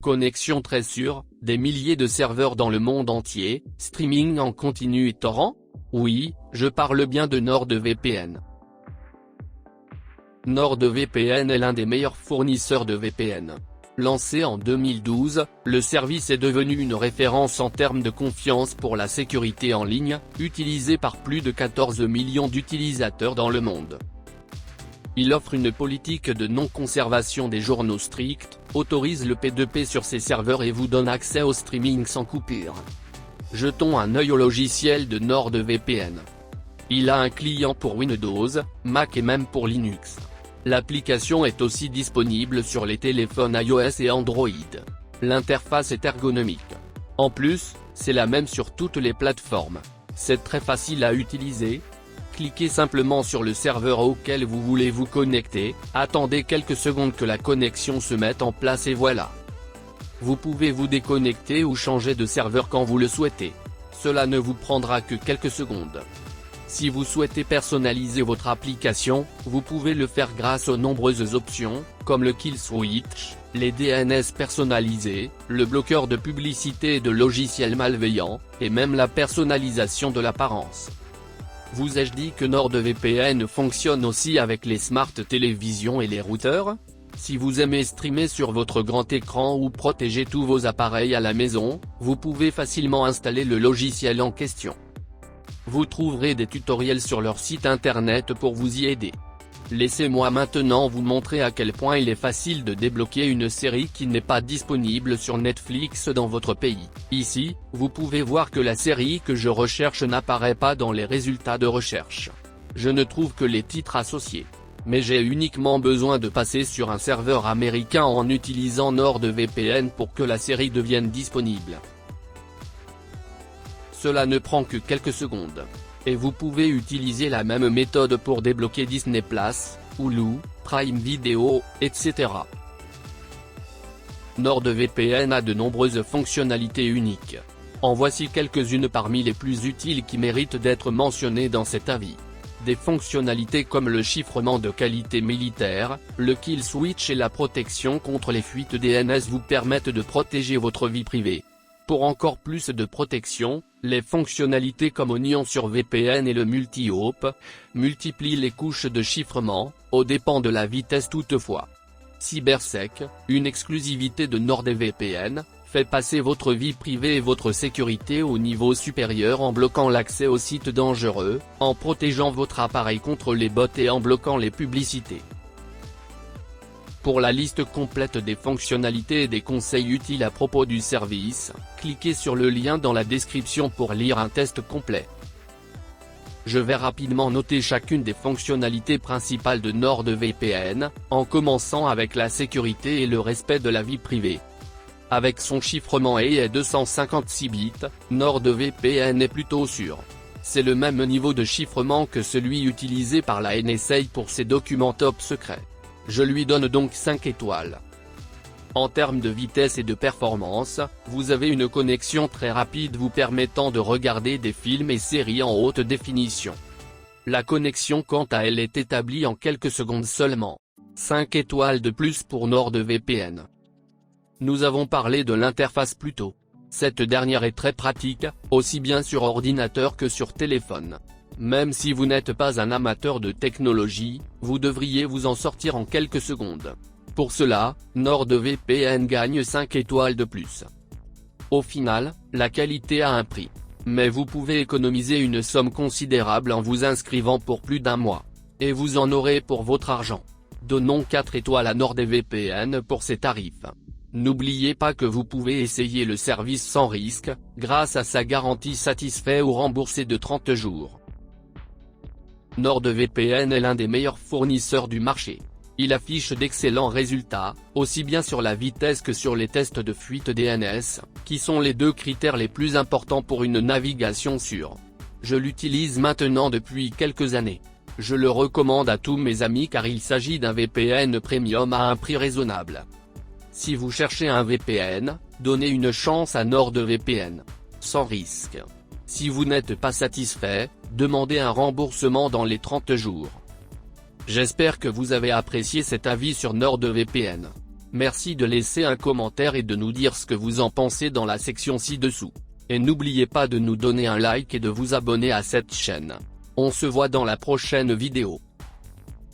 Connexion très sûre, des milliers de serveurs dans le monde entier, streaming en continu et torrent? Oui, je parle bien de NordVPN. NordVPN est l'un des meilleurs fournisseurs de VPN. Lancé en 2012, le service est devenu une référence en termes de confiance pour la sécurité en ligne, utilisé par plus de 14 millions d'utilisateurs dans le monde. Il offre une politique de non-conservation des journaux stricte, autorise le P2P sur ses serveurs et vous donne accès au streaming sans coupure. Jetons un œil au logiciel de NordVPN. Il a un client pour Windows, Mac et même pour Linux. L'application est aussi disponible sur les téléphones iOS et Android. L'interface est ergonomique. En plus, c'est la même sur toutes les plateformes. C'est très facile à utiliser. Cliquez simplement sur le serveur auquel vous voulez vous connecter, attendez quelques secondes que la connexion se mette en place et voilà. Vous pouvez vous déconnecter ou changer de serveur quand vous le souhaitez. Cela ne vous prendra que quelques secondes. Si vous souhaitez personnaliser votre application, vous pouvez le faire grâce aux nombreuses options, comme le Kill Switch, les DNS personnalisés, le bloqueur de publicité et de logiciels malveillants, et même la personnalisation de l'apparence. Vous ai-je dit que NordVPN fonctionne aussi avec les smart télévisions et les routeurs? Si vous aimez streamer sur votre grand écran ou protéger tous vos appareils à la maison, vous pouvez facilement installer le logiciel en question. Vous trouverez des tutoriels sur leur site internet pour vous y aider. Laissez-moi maintenant vous montrer à quel point il est facile de débloquer une série qui n'est pas disponible sur Netflix dans votre pays. Ici, vous pouvez voir que la série que je recherche n'apparaît pas dans les résultats de recherche. Je ne trouve que les titres associés. Mais j'ai uniquement besoin de passer sur un serveur américain en utilisant NordVPN pour que la série devienne disponible. Cela ne prend que quelques secondes. Et vous pouvez utiliser la même méthode pour débloquer Disney+, Hulu, Prime Video, etc. NordVPN a de nombreuses fonctionnalités uniques. En voici quelques-unes parmi les plus utiles qui méritent d'être mentionnées dans cet avis. Des fonctionnalités comme le chiffrement de qualité militaire, le Kill Switch et la protection contre les fuites DNS vous permettent de protéger votre vie privée. Pour encore plus de protection, les fonctionnalités comme Onion sur VPN et le multi-hop multiplient les couches de chiffrement, aux dépens de la vitesse toutefois. CyberSec, une exclusivité de NordVPN, fait passer votre vie privée et votre sécurité au niveau supérieur en bloquant l'accès aux sites dangereux, en protégeant votre appareil contre les bots et en bloquant les publicités. Pour la liste complète des fonctionnalités et des conseils utiles à propos du service, cliquez sur le lien dans la description pour lire un test complet. Je vais rapidement noter chacune des fonctionnalités principales de NordVPN, en commençant avec la sécurité et le respect de la vie privée. Avec son chiffrement et 256 bits, NordVPN est plutôt sûr. C'est le même niveau de chiffrement que celui utilisé par la NSA pour ses documents top secrets. Je lui donne donc 5 étoiles. En termes de vitesse et de performance, vous avez une connexion très rapide vous permettant de regarder des films et séries en haute définition. La connexion quant à elle est établie en quelques secondes seulement. 5 étoiles de plus pour NordVPN. Nous avons parlé de l'interface plus tôt. Cette dernière est très pratique, aussi bien sur ordinateur que sur téléphone. Même si vous n'êtes pas un amateur de technologie, vous devriez vous en sortir en quelques secondes. Pour cela, NordVPN gagne 5 étoiles de plus. Au final, la qualité a un prix. Mais vous pouvez économiser une somme considérable en vous inscrivant pour plus d'un mois. Et vous en aurez pour votre argent. Donnons 4 étoiles à NordVPN pour ses tarifs. N'oubliez pas que vous pouvez essayer le service sans risque, grâce à sa garantie satisfait ou remboursée de 30 jours. NordVPN est l'un des meilleurs fournisseurs du marché. Il affiche d'excellents résultats, aussi bien sur la vitesse que sur les tests de fuite DNS, qui sont les deux critères les plus importants pour une navigation sûre. Je l'utilise maintenant depuis quelques années. Je le recommande à tous mes amis car il s'agit d'un VPN premium à un prix raisonnable. Si vous cherchez un VPN, donnez une chance à NordVPN. Sans risque. Si vous n'êtes pas satisfait, demandez un remboursement dans les 30 jours. J'espère que vous avez apprécié cet avis sur NordVPN. Merci de laisser un commentaire et de nous dire ce que vous en pensez dans la section ci-dessous. Et n'oubliez pas de nous donner un like et de vous abonner à cette chaîne. On se voit dans la prochaine vidéo.